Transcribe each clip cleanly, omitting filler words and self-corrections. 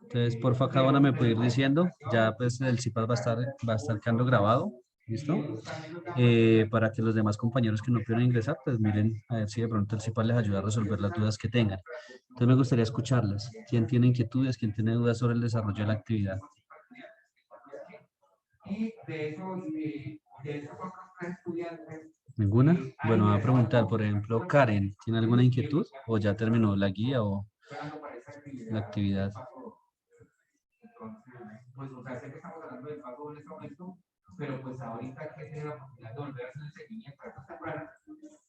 Entonces, porfa, cada una me puede ir diciendo, ya pues el CIPAS va a estar quedando grabado, ¿listo? Para que los demás compañeros que no pudieron ingresar, pues miren a ver si de pronto el CIPAS les ayuda a resolver las dudas que tengan. Entonces me gustaría escucharlas. ¿Quién tiene inquietudes? ¿Quién tiene dudas sobre el desarrollo de la actividad? ¿Ninguna? Bueno, voy a preguntar, por ejemplo, Karen, ¿tiene alguna inquietud? ¿O ya terminó la guía o la actividad?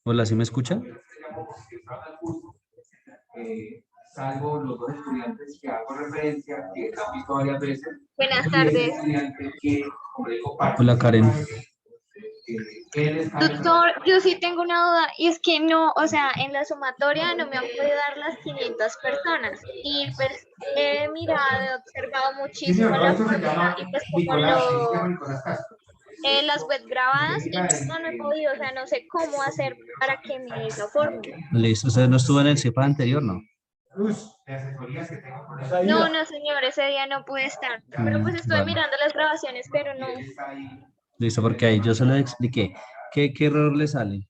Hola, ¿sí me escuchan? Salvo los dos estudiantes que hago referencia, que han visto varias veces. Buenas tardes. Hola, Karen. Doctor, yo sí tengo una duda y es que no, o sea, en la sumatoria no me han podido dar las 500 personas y pues he mirado, he observado muchísimo la fórmula y pues como las web grabadas y no he podido, o sea, no sé cómo hacer para que me dé esa fórmula. Listo, ¿usted no estuvo en el CIPA anterior, no? No, no, señor, ese día no pude estar, pero pues estoy Vale. mirando las grabaciones, pero no. Listo, porque ahí yo se lo expliqué. ¿Qué error le sale?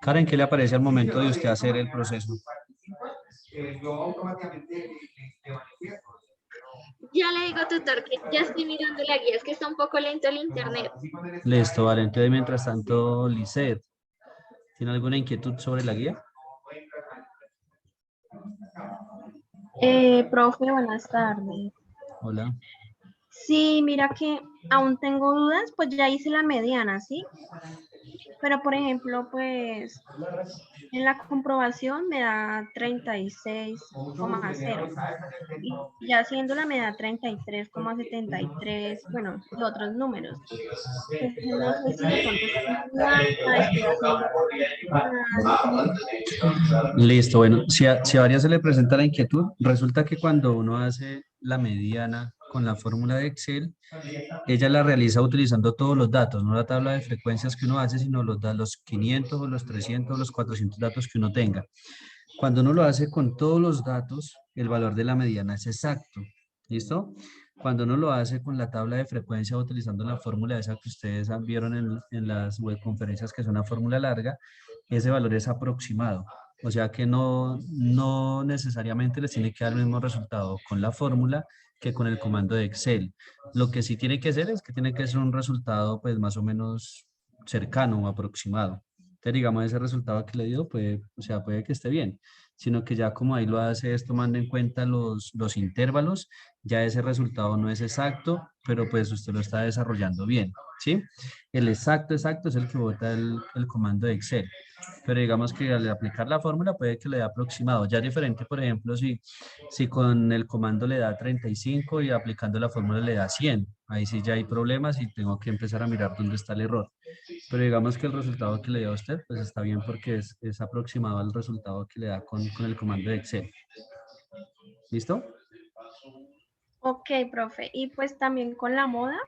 Karen, ¿qué le aparece al momento de usted hacer el proceso? Ya le digo, tutor, que ya estoy mirando la guía, es que está un poco lento el internet. Listo, vale. Entonces, mientras tanto, Lisette, ¿tiene alguna inquietud sobre la guía? Profe, buenas tardes. Hola. Sí, mira que aún tengo dudas, pues ya hice la mediana, ¿sí? Pero, por ejemplo, pues en la comprobación me da 36,0 y ya haciéndola me da 33,73, bueno, y otros números. Entonces, no sé si de pronto estoy mal, estoy haciendo mal. Listo, bueno, si a varias se le presenta la inquietud, resulta que cuando uno hace la mediana con la fórmula de Excel, ella la realiza utilizando todos los datos, no la tabla de frecuencias que uno hace, sino los 500 o los 300 o los 400 datos que uno tenga. Cuando uno lo hace con todos los datos, el valor de la mediana es exacto. ¿Listo? Cuando uno lo hace con la tabla de frecuencia utilizando la fórmula esa que ustedes vieron en las webconferencias, que es una fórmula larga, ese valor es aproximado. O sea que no necesariamente les tiene que dar el mismo resultado con la fórmula que con el comando de Excel. Lo que sí tiene que ser es que tiene que ser un resultado pues más o menos cercano o aproximado. Entonces, digamos, ese resultado que le dio, puede, o sea, puede que esté bien, sino que ya como ahí lo hace es tomando en cuenta los intervalos, ya ese resultado no es exacto, pero pues usted lo está desarrollando bien, ¿sí? El exacto es el que bota el comando de Excel, pero digamos que al aplicar la fórmula puede que le dé aproximado. Ya es diferente, por ejemplo, si con el comando le da 35 y aplicando la fórmula le da 100, ahí sí ya hay problemas y tengo que empezar a mirar dónde está el error. Pero digamos que el resultado que le dio a usted, pues está bien porque es aproximado al resultado que le da con el comando de Excel. ¿Listo? Ok, profe. Y pues también con la moda,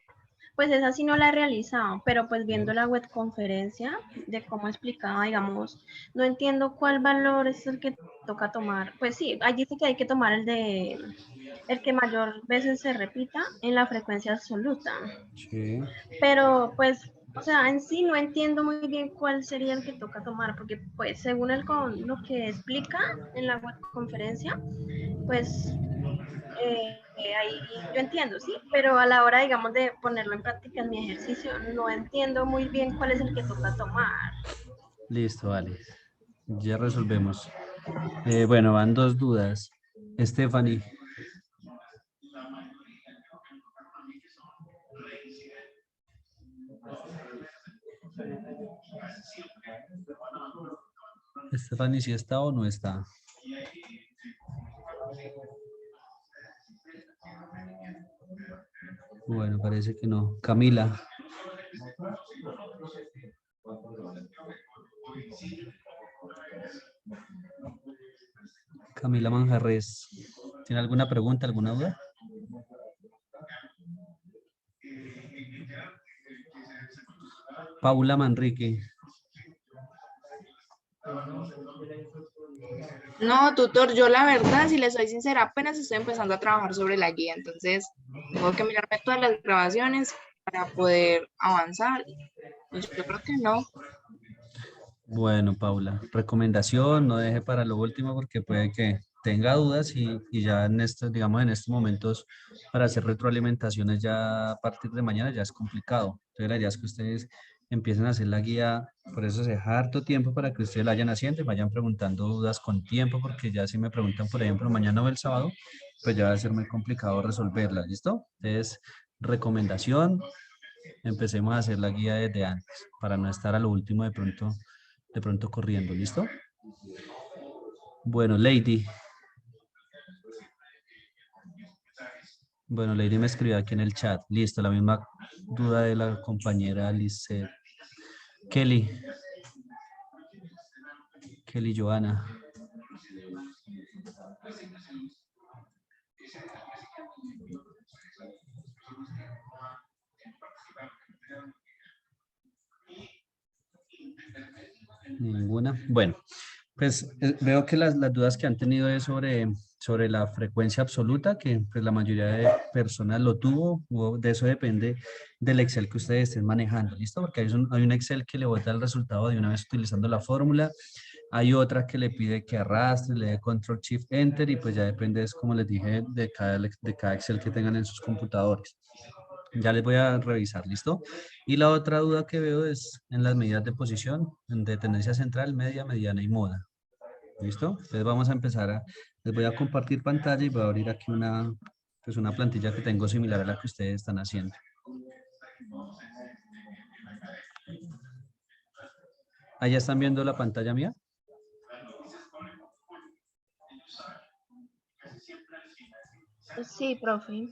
pues esa sí no la he realizado, pero pues viendo la webconferencia de cómo explicaba, digamos, no entiendo cuál valor es el que toca tomar. Pues sí, ahí dice que hay que tomar el que mayor veces se repita en la frecuencia absoluta. Sí. Pero pues, o sea, en sí no entiendo muy bien cuál sería el que toca tomar, porque pues según lo que explica en la webconferencia, pues ahí yo entiendo, sí, pero a la hora, digamos, de ponerlo en práctica en mi ejercicio, no entiendo muy bien cuál es el que toca tomar. Listo, vale. Ya resolvemos. Bueno, van dos dudas. Stephanie. Stephanie, ¿si está o no está? Bueno, parece que no. Camila. Camila Manjarres. ¿Tiene alguna pregunta, alguna duda? Paula Manrique. No, tutor, yo la verdad, si les soy sincera, apenas estoy empezando a trabajar sobre la guía, entonces tengo que mirarme todas las grabaciones para poder avanzar. Pues yo creo que no. Bueno, Paula, recomendación, no deje para lo último porque puede que tenga dudas y ya en estos, digamos, en estos momentos para hacer retroalimentaciones ya a partir de mañana ya es complicado. Entonces la idea es que ustedes empiecen a hacer la guía, por eso se deja harto tiempo para que ustedes la vayan haciendo y vayan preguntando dudas con tiempo, porque ya si me preguntan, por ejemplo, mañana o el sábado, pues ya va a ser muy complicado resolverla, ¿listo? Entonces, recomendación, empecemos a hacer la guía desde antes para no estar a lo último de pronto corriendo, ¿listo? Bueno, Lady. Bueno, Lady me escribió aquí en el chat. Listo, la misma duda de la compañera Lisset. Kelly. Kelly Joana. Ninguna. Bueno, pues veo que las dudas que han tenido es sobre la frecuencia absoluta, que pues, la mayoría de personas lo tuvo, de eso depende del Excel que ustedes estén manejando, ¿listo? Porque hay un Excel que le bota el resultado de una vez utilizando la fórmula, hay otra que le pide que arrastre, le dé Control Shift Enter y pues ya depende, es como les dije, de cada Excel que tengan en sus computadores. Ya les voy a revisar, ¿listo? Y la otra duda que veo es en las medidas de posición, de tendencia central, media, mediana y moda. ¿Listo? Entonces vamos a empezar les voy a compartir pantalla y voy a abrir aquí pues una plantilla que tengo similar a la que ustedes están haciendo. ¿Allá están viendo la pantalla mía? Sí, profe.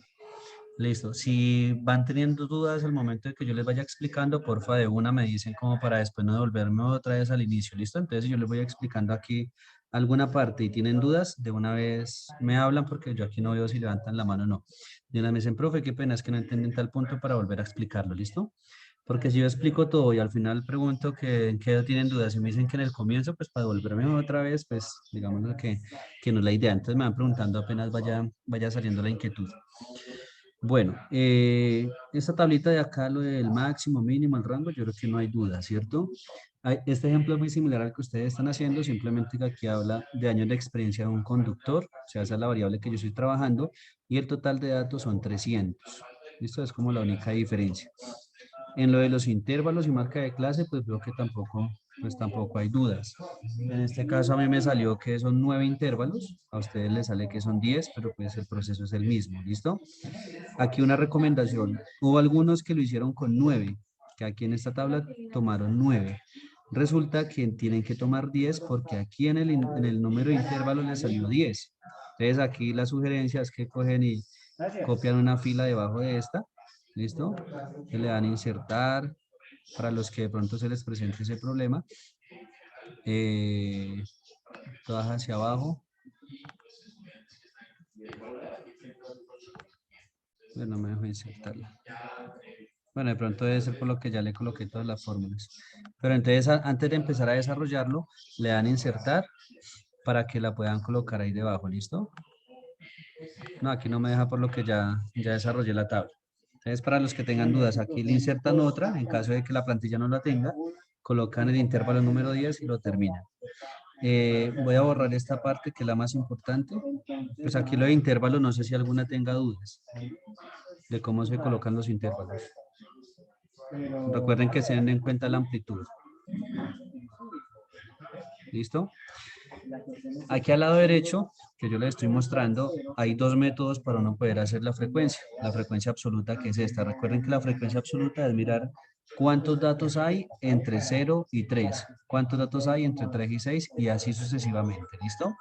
Listo. Si van teniendo dudas al momento de que yo les vaya explicando, porfa, de una me dicen como para después no devolverme otra vez al inicio. ¿Listo? Entonces yo les voy explicando aquí alguna parte y tienen dudas, de una vez me hablan porque yo aquí no veo si levantan la mano o no. De una vez me dicen, profe, qué pena, es que no entienden tal punto para volver a explicarlo. ¿Listo? Porque si yo explico todo y al final pregunto en qué tienen dudas y me dicen que en el comienzo, pues para devolverme otra vez, pues digamos que no es la idea. Entonces me van preguntando apenas vaya saliendo la inquietud. Bueno, esta tablita de acá, lo del máximo, mínimo, el rango, yo creo que no hay duda, ¿cierto? Este ejemplo es muy similar al que ustedes están haciendo, simplemente que aquí habla de años de experiencia de un conductor, o sea, esa es la variable que yo estoy trabajando, y el total de datos son 300. Esto es como la única diferencia. En lo de los intervalos y marca de clase, pues veo que tampoco hay dudas. En este caso a mí me salió que son 9 intervalos, a ustedes les sale que son 10, pero pues el proceso es el mismo, ¿listo? Aquí una recomendación, hubo algunos que lo hicieron con 9, que aquí en esta tabla tomaron 9. Resulta que tienen que tomar 10 porque aquí en el número de intervalos les salió 10. Entonces aquí la sugerencia es que cogen y copian una fila debajo de esta, ¿listo? Que le dan a insertar para los que de pronto se les presente ese problema. Todas hacia abajo. Bueno, no me dejo insertarla. Bueno, de pronto debe ser por lo que ya le coloqué todas las fórmulas. Pero entonces, antes de empezar a desarrollarlo, le dan insertar para que la puedan colocar ahí debajo, ¿listo? No, aquí no me deja por lo que ya desarrollé la tabla. Entonces, para los que tengan dudas, aquí le insertan otra, en caso de que la plantilla no la tenga, colocan el intervalo número 10 y lo terminan. Voy a borrar esta parte que es la más importante. Pues aquí lo de intervalos, no sé si alguna tenga dudas de cómo se colocan los intervalos. Recuerden que se den en cuenta la amplitud. ¿Listo? Aquí al lado derecho, que yo les estoy mostrando, hay dos métodos para uno poder hacer la frecuencia. La frecuencia absoluta, que es esta. Recuerden que la frecuencia absoluta es mirar cuántos datos hay entre 0 y 3, cuántos datos hay entre 3 y 6 y así sucesivamente. ¿Listo?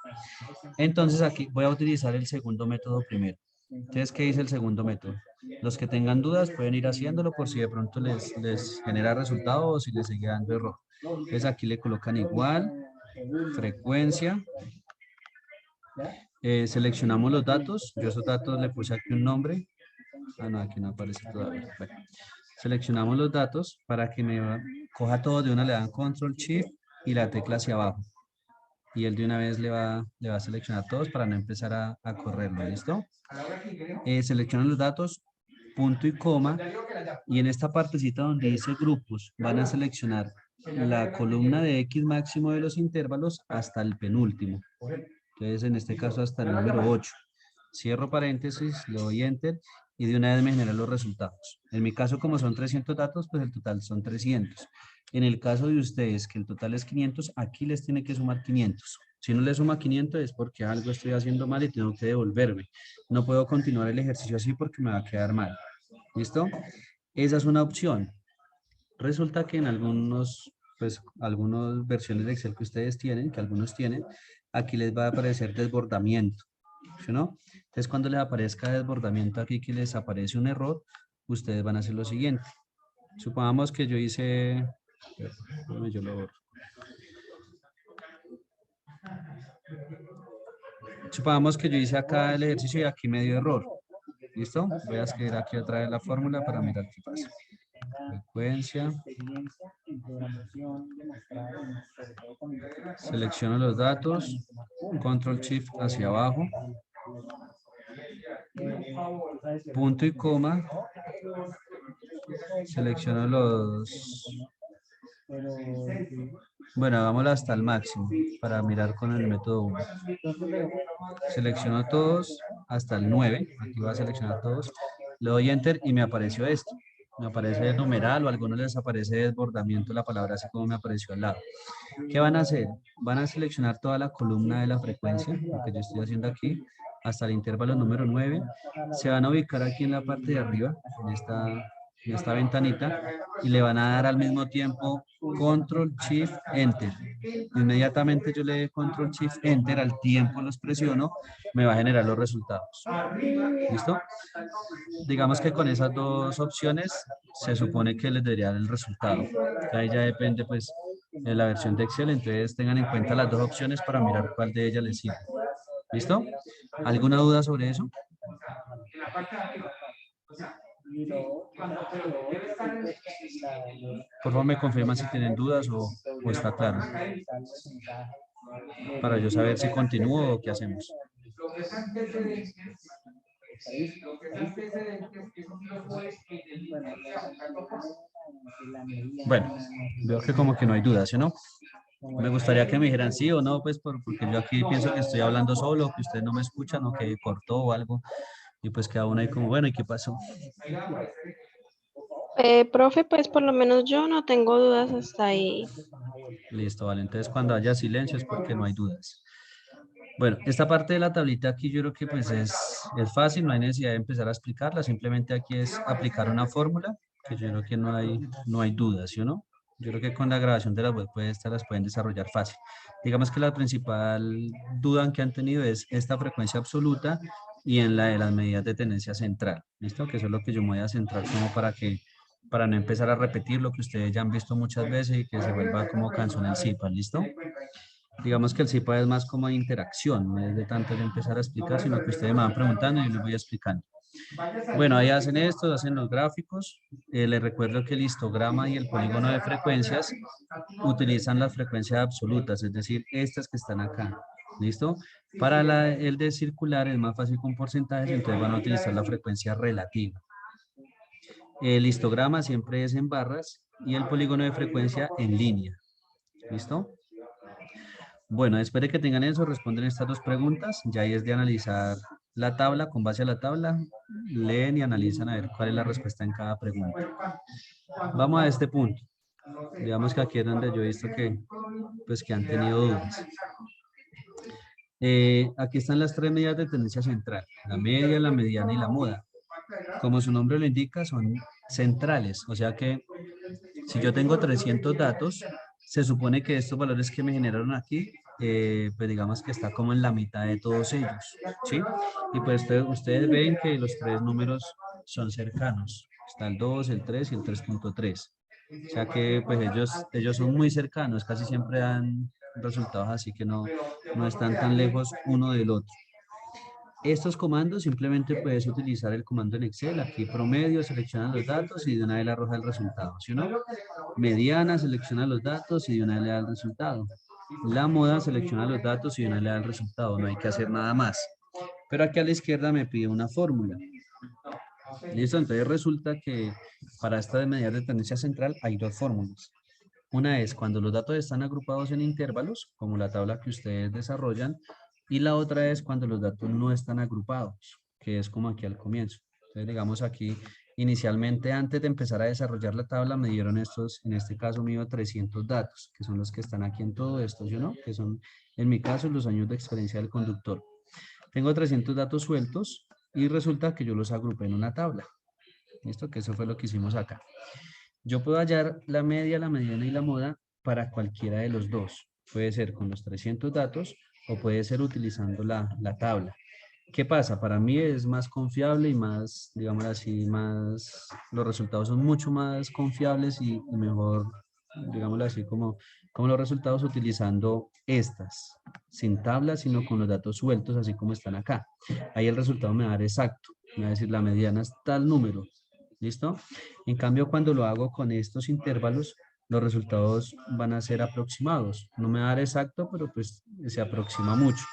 Entonces aquí voy a utilizar el segundo método primero. Entonces, ¿qué dice el segundo método? Los que tengan dudas pueden ir haciéndolo por si de pronto les genera resultado o si les sigue dando error. Entonces aquí le colocan igual, frecuencia, seleccionamos los datos, yo esos datos le puse aquí un nombre, no, aquí no aparece todavía. Bueno. Seleccionamos los datos para que coja todo de una, le dan Control Shift y la tecla hacia abajo. Y él de una vez le va a seleccionar todos para no empezar a correrlo, ¿listo? Seleccionan los datos, punto y coma, y en esta partecita donde dice grupos, van a seleccionar la columna de X máximo de los intervalos hasta el penúltimo. Entonces, en este caso, hasta el número 8. Cierro paréntesis, le doy Enter y de una vez me generan los resultados. En mi caso, como son 300 datos, pues el total son 300. En el caso de ustedes, que el total es 500, aquí les tiene que sumar 500. Si no le suma 500 es porque algo estoy haciendo mal y tengo que devolverme. No puedo continuar el ejercicio así porque me va a quedar mal. ¿Listo? Esa es una opción. Resulta que en algunas versiones de Excel que ustedes tienen, que algunos tienen, aquí les va a aparecer desbordamiento. ¿Sí, no? Entonces, cuando les aparezca desbordamiento aquí, que les aparece un error, ustedes van a hacer lo siguiente. Supongamos que yo hice... Yo lo borro. Supongamos que yo hice acá el ejercicio y aquí me dio error. ¿Listo? Voy a escribir aquí otra vez la fórmula para mirar qué pasa. Frecuencia. Selecciono los datos. Control Shift hacia abajo. Punto y coma. Selecciono los... Bueno, hagámoslo hasta el máximo para mirar con el método 1. Selecciono todos hasta el 9. Aquí voy a seleccionar todos. Le doy Enter y me apareció esto. Me aparece el numeral o a algunos les aparece desbordamiento la palabra así como me apareció al lado. ¿Qué van a hacer? Van a seleccionar toda la columna de la frecuencia, lo que yo estoy haciendo aquí, hasta el intervalo número 9. Se van a ubicar aquí en la parte de arriba, en esta ventanita, y le van a dar al mismo tiempo Control Shift Enter. Inmediatamente yo le doy Control Shift Enter, al tiempo los presiono, me va a generar los resultados. ¿Listo? Digamos que con esas dos opciones se supone que les daría el resultado. Ahí ya depende pues de la versión de Excel, entonces tengan en cuenta las dos opciones para mirar cuál de ellas les sirve. ¿Listo? ¿Alguna duda sobre eso? Por favor me confirman si tienen dudas o está claro. Para yo saber si continúo o qué hacemos. Bueno, veo que como que no hay dudas, ¿sí o no? Me gustaría que me dijeran sí o no, pues porque yo aquí pienso que estoy hablando solo, que ustedes no me escuchan o que cortó o algo. Y pues cada uno ahí como, bueno, ¿y qué pasó? Profe, pues por lo menos yo no tengo dudas hasta ahí. Listo, vale. Entonces cuando haya silencio es porque no hay dudas. Bueno, esta parte de la tablita aquí yo creo que pues es fácil, no hay necesidad de empezar a explicarla, simplemente aquí es aplicar una fórmula, que yo creo que no hay dudas, ¿sí o no? Yo creo que con la grabación de las web las pueden desarrollar fácil. Digamos que la principal duda que han tenido es esta frecuencia absoluta y en la de las medidas de tendencia central, ¿listo? Que eso es lo que yo me voy a centrar como para no empezar a repetir lo que ustedes ya han visto muchas veces y que se vuelva como canción el CIPA, ¿listo? Digamos que el CIPA es más como de interacción, no es de tanto de empezar a explicar, sino que ustedes me van preguntando y yo les voy explicando. Bueno, ahí hacen esto, hacen los gráficos. Les recuerdo que el histograma y el polígono de frecuencias utilizan las frecuencias absolutas, es decir, estas que están acá. ¿Listo? Para el de circular es más fácil con porcentajes, entonces van a utilizar la frecuencia relativa. El histograma siempre es en barras y el polígono de frecuencia en línea. ¿Listo? Bueno, después de que tengan eso, responden estas dos preguntas. Ya ahí es de analizar la tabla, con base a la tabla, leen y analizan a ver cuál es la respuesta en cada pregunta. Vamos a este punto. Digamos que aquí es donde yo he visto que han tenido dudas. Aquí están las tres medidas de tendencia central, la media, la mediana y la moda. Como su nombre lo indica, son centrales, o sea que si yo tengo 300 datos, se supone que estos valores que me generaron aquí, pues digamos que está como en la mitad de todos ellos, ¿sí? Y pues ustedes ven que los tres números son cercanos, está el 2, el 3 y el 3.3. O sea que pues ellos son muy cercanos, casi siempre dan resultados así que no están tan lejos uno del otro. Estos comandos simplemente puedes utilizar el comando en Excel, aquí promedio, selecciona los datos y de una vez le arroja el resultado, ¿sí o no? Mediana, selecciona los datos y de una vez le da el resultado. La moda, selecciona los datos y de una vez le da el resultado, no hay que hacer nada más. Pero aquí a la izquierda me pide una fórmula. Listo, entonces resulta que para esta medida de tendencia central hay dos fórmulas. Una es cuando los datos están agrupados en intervalos, como la tabla que ustedes desarrollan, y la otra es cuando los datos no están agrupados, que es como aquí al comienzo. Entonces, digamos aquí, inicialmente antes de empezar a desarrollar la tabla, me dieron estos, en este caso mío, 300 datos, que son los que están aquí en todo esto, ¿sí o no? Que son, en mi caso, los años de experiencia del conductor. Tengo 300 datos sueltos y resulta que yo los agrupé en una tabla. ¿Listo? Que eso fue lo que hicimos acá. Yo puedo hallar la media, la mediana y la moda para cualquiera de los dos. Puede ser con los 300 datos o puede ser utilizando la tabla. ¿Qué pasa? Para mí es más confiable y más, digamos así, más, los resultados son mucho más confiables y mejor, digámoslo así, como los resultados utilizando estas, sin tabla, sino con los datos sueltos, así como están acá. Ahí el resultado me va a dar exacto, me va a decir la mediana es tal número, ¿listo? En cambio, cuando lo hago con estos intervalos, los resultados van a ser aproximados. No me va a dar exacto, pero pues se aproxima mucho.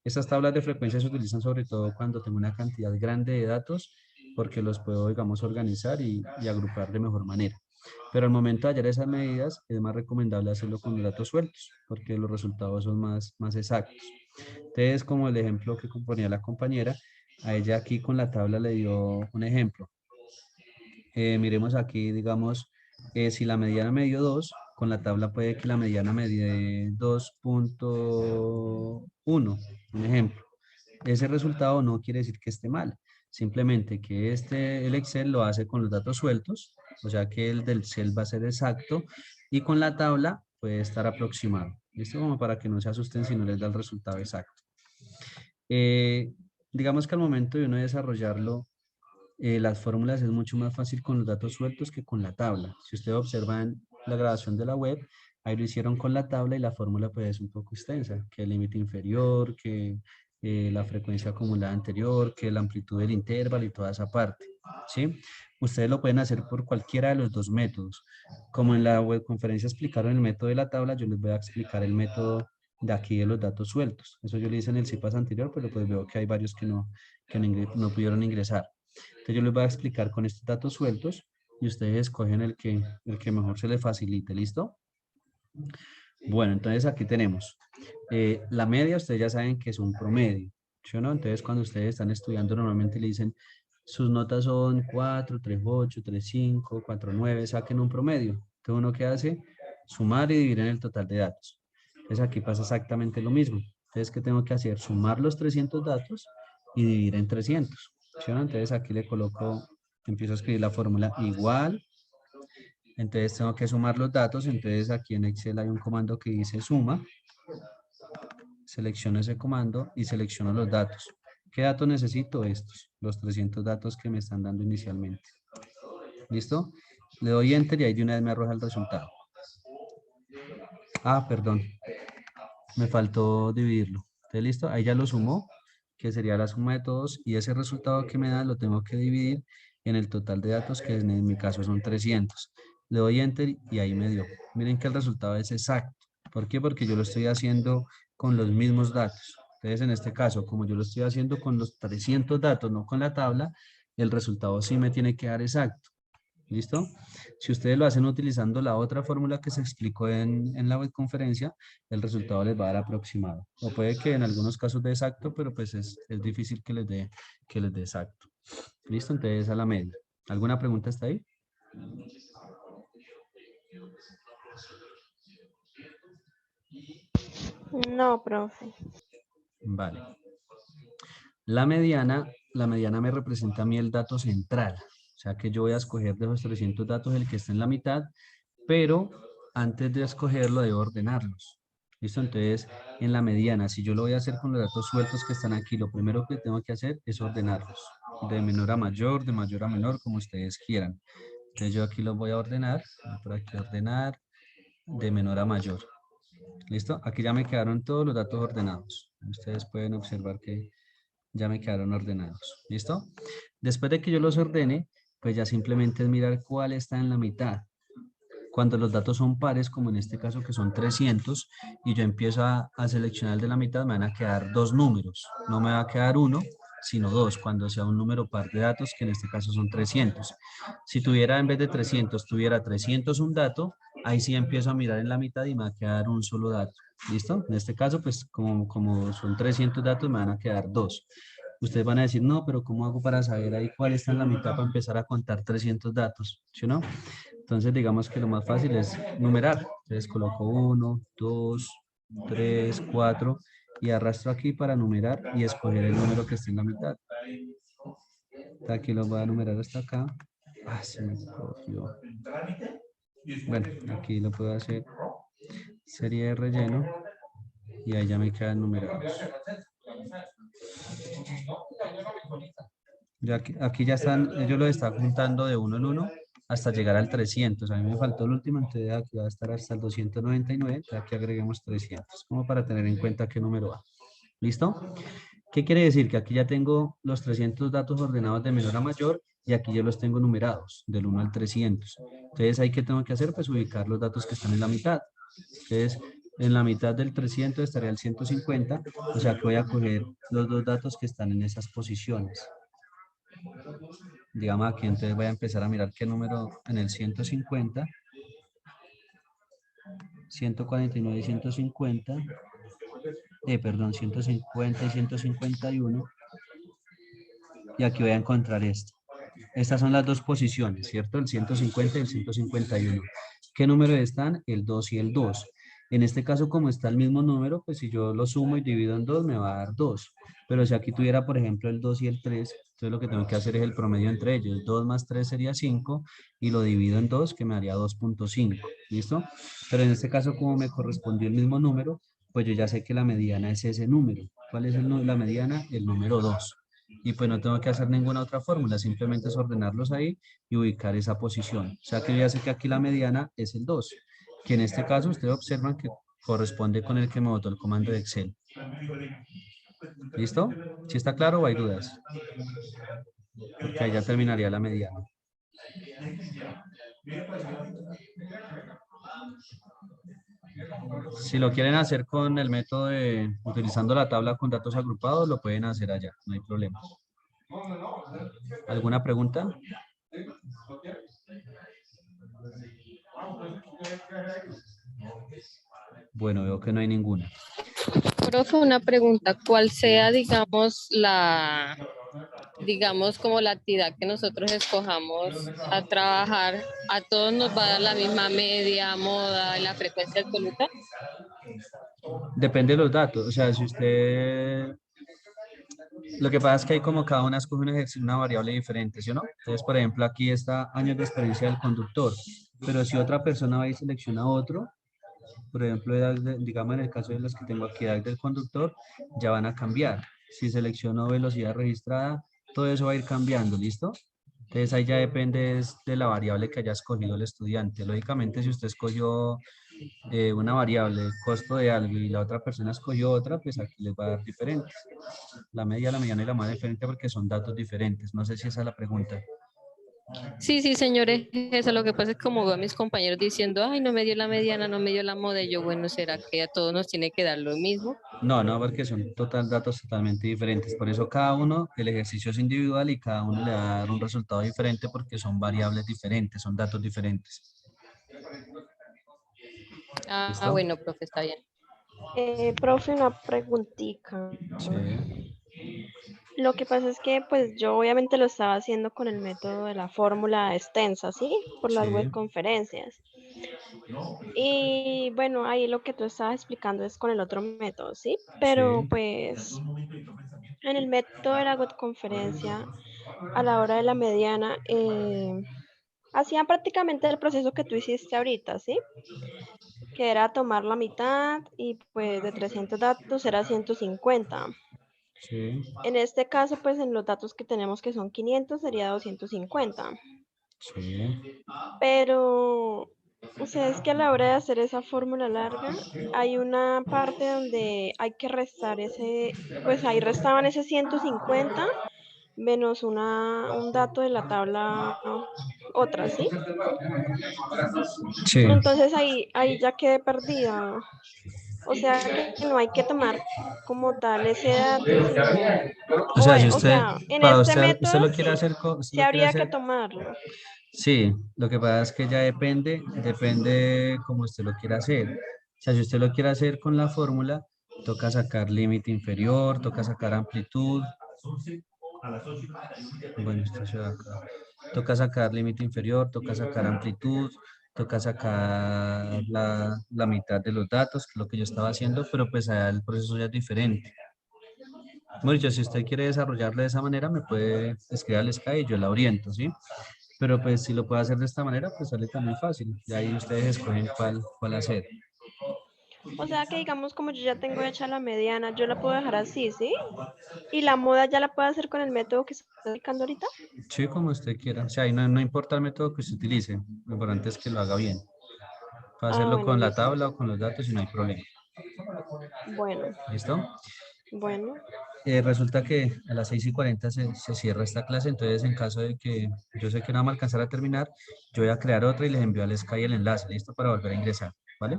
Estas tablas de frecuencia se utilizan sobre todo cuando tengo una cantidad grande de datos porque los puedo, digamos, organizar y agrupar de mejor manera. Pero al momento de hallar esas medidas es más recomendable hacerlo con los datos sueltos porque los resultados son más exactos. Entonces, como el ejemplo que componía la compañera, a ella aquí con la tabla le dio un ejemplo. Miremos aquí, digamos, si la mediana me dio 2, con la tabla puede que la mediana me dé 2.1, un ejemplo. Ese resultado no quiere decir que esté mal, simplemente que el Excel lo hace con los datos sueltos, o sea que el del Excel va a ser exacto y con la tabla puede estar aproximado. Listo, como para que no se asusten si no les da el resultado exacto. Digamos que al momento de uno desarrollarlo, las fórmulas es mucho más fácil con los datos sueltos que con la tabla. Si ustedes observan la grabación de la web, ahí lo hicieron con la tabla y la fórmula pues es un poco extensa, que el límite inferior, que la frecuencia acumulada anterior, que la amplitud del intervalo y toda esa parte, ¿sí? Ustedes lo pueden hacer por cualquiera de los dos métodos. Como en la web conferencia explicaron el método de la tabla, yo les voy a explicar el método de aquí de los datos sueltos. Eso yo lo hice en el CIPAS anterior, pero pues veo que hay varios que no pudieron ingresar. Entonces yo les voy a explicar con estos datos sueltos y ustedes escogen el que mejor se les facilite, ¿listo? Bueno, entonces aquí tenemos la media, ustedes ya saben que es un promedio, ¿sí o no? Entonces cuando ustedes están estudiando normalmente le dicen sus notas son 4, 3.8, 3.5, 4.9, saquen un promedio. Entonces uno que hace, sumar y dividir en el total de datos. Entonces aquí pasa exactamente lo mismo. Entonces, ¿qué tengo que hacer? Sumar los 300 datos y dividir en 300. ¿Sí o no? Entonces aquí le coloco, empiezo a escribir la fórmula igual. Entonces tengo que sumar los datos. Entonces aquí en Excel hay un comando que dice suma. Selecciono ese comando y selecciono los datos. ¿Qué datos necesito? Estos, los 300 datos que me están dando inicialmente. ¿Listo? Le doy Enter y ahí de una vez me arroja el resultado. Ah, perdón. Me faltó dividirlo. ¿Está listo? Ahí ya lo sumó, que sería la suma de todos, y ese resultado que me da lo tengo que dividir en el total de datos, que en mi caso son 300. Le doy Enter y ahí me dio. Miren que el resultado es exacto. ¿Por qué? Porque yo lo estoy haciendo con los mismos datos. Entonces, en este caso, como yo lo estoy haciendo con los 300 datos, no con la tabla, el resultado sí me tiene que dar exacto. ¿Listo? Si ustedes lo hacen utilizando la otra fórmula que se explicó en la webconferencia, el resultado les va a dar aproximado. O puede que en algunos casos dé exacto, pero pues es difícil que les dé exacto. ¿Listo? Entonces a la media. ¿Alguna pregunta hasta ahí? No, profe. Vale. La mediana me representa a mí el dato central. O sea que yo voy a escoger de los 300 datos el que está en la mitad, pero antes de escogerlo debo ordenarlos. ¿Listo? Entonces, en la mediana, si yo lo voy a hacer con los datos sueltos que están aquí, lo primero que tengo que hacer es ordenarlos. De menor a mayor, de mayor a menor, como ustedes quieran. Entonces yo aquí los voy a ordenar. Por aquí ordenar, de menor a mayor. ¿Listo? Aquí ya me quedaron todos los datos ordenados. Ustedes pueden observar que Ya me quedaron ordenados. ¿Listo? Después de que yo los ordene, pues ya simplemente es mirar cuál está en la mitad. Cuando los datos son pares, como en este caso que son 300, y yo empiezo a seleccionar el de la mitad, me van a quedar dos números. No me va a quedar uno, sino dos, cuando sea un número par de datos, que en este caso son 300. Si tuviera en vez de 300, tuviera 300 un dato, ahí sí empiezo a mirar en la mitad y me va a quedar un solo dato. ¿Listo? En este caso, pues como son 300 datos, me van a quedar dos. Ustedes van a decir, no, pero ¿cómo hago para saber ahí cuál está en la mitad para empezar a contar 300 datos? ¿Sí o no? Entonces, digamos que lo más fácil es numerar. Entonces, coloco 1, 2, 3, 4 y arrastro aquí para numerar y escoger el número que esté en la mitad. Aquí lo voy a numerar hasta acá. Ah, se me cogió. Bueno, aquí lo puedo hacer serie de relleno y ahí ya me quedan numerados. Ya aquí ya están, ellos lo están juntando de uno en uno hasta llegar al 300. A mí me faltó el último, entonces aquí va a estar hasta el 299. Aquí agreguemos 300, como para tener en cuenta qué número va. ¿Listo? ¿Qué quiere decir? Que aquí ya tengo los 300 datos ordenados de menor a mayor y aquí yo los tengo numerados, del 1 al 300. Entonces, ¿ahí qué tengo que hacer? Pues ubicar los datos que están en la mitad. Entonces, en la mitad del 300 estaría el 150, o sea que voy a coger los dos datos que están en esas posiciones. Digamos aquí, entonces voy a empezar a mirar qué número en el 150, 149 y 150, perdón, 150 y 151, y aquí voy a encontrar esto. Estas son las dos posiciones, ¿cierto? El 150 y el 151. ¿Qué número están? El 2 y el 2. En este caso, como está el mismo número, pues si yo lo sumo y divido en 2, me va a dar 2. Pero si aquí tuviera, por ejemplo, el 2 y el 3, entonces lo que tengo que hacer es el promedio entre ellos. 2 más 3 sería 5 y lo divido en 2, que me haría 2.5. ¿Listo? Pero en este caso, como me correspondió el mismo número, pues yo ya sé que la mediana es ese número. ¿Cuál es la mediana? El número 2. Y pues no tengo que hacer ninguna otra fórmula, simplemente es ordenarlos ahí y ubicar esa posición. O sea que yo ya sé que aquí la mediana es el 2, que en este caso ustedes observan que corresponde con el que me botó el comando de Excel. ¿Listo? ¿Sí está claro o hay dudas? Porque ahí ya terminaría la mediana. Si lo quieren hacer con el método de utilizando la tabla con datos agrupados, lo pueden hacer allá, no hay problema. ¿Alguna pregunta? Bueno, veo que no hay ninguna. Profe, una pregunta, ¿cuál sea, digamos, como la actividad que nosotros escojamos a trabajar, a todos nos va a dar la misma media, moda, la frecuencia absoluta? Depende de los datos, o sea, si usted... Lo que pasa es que hay como cada una escoge una variable diferente, ¿sí o no? Entonces, por ejemplo, aquí está años de experiencia del conductor, pero si otra persona va y selecciona otro, por ejemplo, digamos en el caso de los que tengo aquí, edad del conductor, ya van a cambiar. Si selecciono velocidad registrada, todo eso va a ir cambiando, ¿listo? Entonces ahí ya depende de la variable que haya escogido el estudiante. Lógicamente, si usted escogió una variable, el costo de algo, y la otra persona escogió otra, pues aquí les va a dar diferentes. La media, la mediana y la más diferente porque son datos diferentes. No sé si esa es la pregunta. Sí, sí, señores, eso lo que pasa es como veo a mis compañeros diciendo, ay, no me dio la mediana, no me dio la moda, y yo, bueno, ¿será que a todos nos tiene que dar lo mismo? No, no, porque son datos totalmente diferentes. Por eso cada uno, el ejercicio es individual y cada uno le va a dar un resultado diferente porque son variables diferentes, son datos diferentes. Ah, ¿Listo? bueno, profe, está bien. Profe, una preguntita. Sí, Lo que pasa es que pues yo obviamente lo estaba haciendo con el método de la fórmula extensa, ¿sí? Por las sí, webconferencias. Y bueno, ahí lo que tú estabas explicando es con el otro método, ¿sí? Pero sí, pues en el método de la webconferencia, a la hora de la mediana, hacían prácticamente el proceso que tú hiciste ahorita, ¿sí? Que era tomar la mitad y pues de 300 datos era 150. sí, En este caso, pues en los datos que tenemos que son 500 sería 250. sí. Pero O sea, es que a la hora de hacer esa fórmula larga, hay una parte donde hay que restar ese, pues ahí restaban ese 150 menos un dato de la tabla otra, ¿sí? Sí. Entonces ahí ya quedé perdida. O sea que no hay que tomar como tal ese dato, sino, O sea, si o usted, sea, en para este usted método lo quiere sí, hacer, usted sí lo quiere habría que hacer, tomarlo. sí, lo que pasa es que ya depende como usted lo quiera hacer. O sea, si usted lo quiere hacer con la fórmula, toca sacar límite inferior, toca sacar amplitud. Bueno, esto se va acá. Toca sacar límite inferior, toca sacar amplitud, toca sacar la mitad de los datos, que es lo que yo estaba haciendo, pero pues allá el proceso ya es diferente. Bueno, dicho, si usted quiere desarrollarlo de esa manera, me puede escribir al Sky y yo la oriento, ¿sí? Pero pues si lo puede hacer de esta manera, pues sale también fácil. Y ahí ustedes escogen cuál hacer. O sea que digamos como yo ya tengo hecha la mediana, yo la puedo dejar así, ¿sí? Y la moda ya la puedo hacer con el método que estoy aplicando ahorita. Sí, como usted quiera. O sea, ahí no importa el método que usted utilice. Lo importante es que lo haga bien. Puede Ah, hacerlo bueno, con la listo. tabla o con los datos y no hay problema. Bueno, ¿Listo? bueno. Resulta que a las 6:40 se cierra esta clase, entonces en caso de que yo sé que no vamos a alcanzar a terminar, yo voy a crear otra y les envío al Sky el enlace, ¿listo? Para volver a ingresar, ¿vale?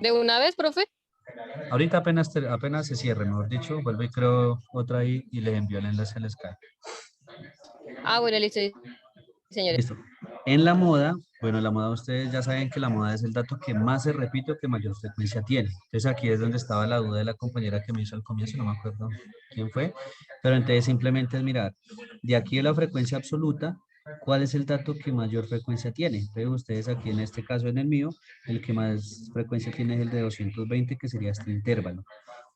¿De una vez, profe? Ahorita apenas se cierre, mejor dicho, vuelvo y creo otra ahí y les envío el enlace al Sky. Ah, bueno, listo, señores. Listo. En la moda, bueno, la moda ustedes ya saben que la moda es el dato que más se repite o que mayor frecuencia tiene. Entonces aquí es donde estaba la duda de la compañera que me hizo al comienzo, no me acuerdo quién fue, pero entonces simplemente es mirar, de aquí de la frecuencia absoluta, ¿cuál es el dato que mayor frecuencia tiene? Entonces ustedes aquí en este caso, en el mío, el que más frecuencia tiene es el de 220, que sería este intervalo.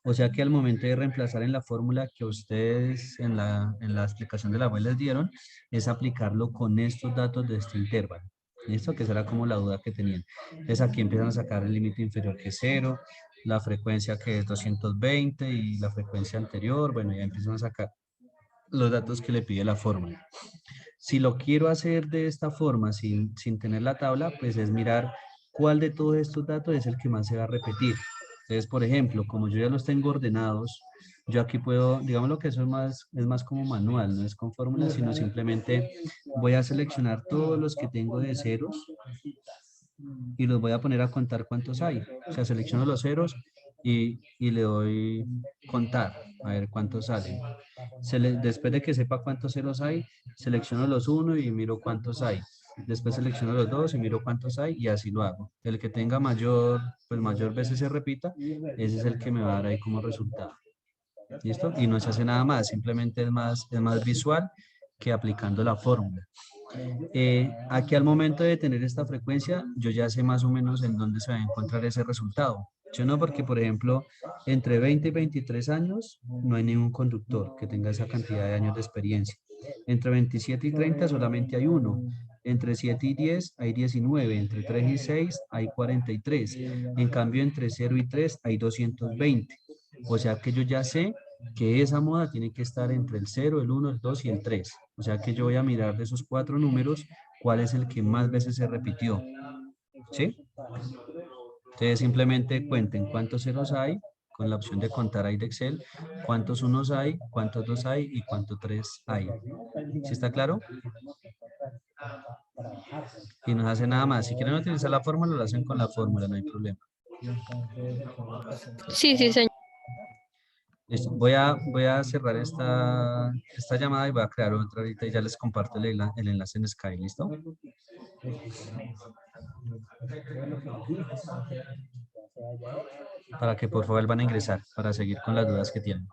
O sea que al momento de reemplazar en la fórmula que ustedes en la explicación de la web les dieron, es aplicarlo con estos datos de este intervalo. ¿Listo? Que será como la duda que tenían. Entonces aquí empiezan a sacar el límite inferior que es 0, la frecuencia que es 220 y la frecuencia anterior. Bueno, ya empiezan a sacar los datos que le pide la fórmula. Si lo quiero hacer de esta forma, sin tener la tabla, pues es mirar cuál de todos estos datos es el que más se va a repetir. Entonces, por ejemplo, como yo ya los tengo ordenados, yo aquí puedo, digamos lo que eso es más como manual, no es con fórmulas, sino simplemente voy a seleccionar todos los que tengo de ceros y los voy a poner a contar cuántos hay. O sea, selecciono los ceros y le doy contar, a ver cuántos salen. Después de que sepa cuántos ceros hay, selecciono los 1 y miro cuántos hay. Después selecciono los 2 y miro cuántos hay y así lo hago. El que tenga mayor veces se repita, ese es el que me va a dar ahí como resultado. ¿Listo? Y no se hace nada más, simplemente es más visual que aplicando la fórmula. Aquí al momento de tener esta frecuencia, yo ya sé más o menos en dónde se va a encontrar ese resultado. Yo no, porque por ejemplo, entre 20 y 23 años no hay ningún conductor que tenga esa cantidad de años de experiencia. Entre 27 y 30 solamente hay uno. Entre 7 y 10 hay 19. Entre 3 y 6 hay 43. En cambio, entre 0 y 3 hay 220. O sea que yo ya sé que esa moda tiene que estar entre el 0, el 1, el 2 y el 3. O sea que yo voy a mirar de esos 4 números cuál es el que más veces se repitió. ¿Sí? Entonces simplemente cuenten cuántos ceros hay con la opción de contar ahí de Excel, cuántos unos hay, cuántos dos hay y cuántos tres hay. ¿Sí está claro? Y no hace nada más. Si quieren utilizar la fórmula, lo hacen con la fórmula, no hay problema. Sí, sí, señor. Listo. Voy a cerrar esta llamada y voy a crear otra ahorita y ya les comparto el enlace en Skype. ¿Listo? Para que por favor van a ingresar para seguir con las dudas que tienen.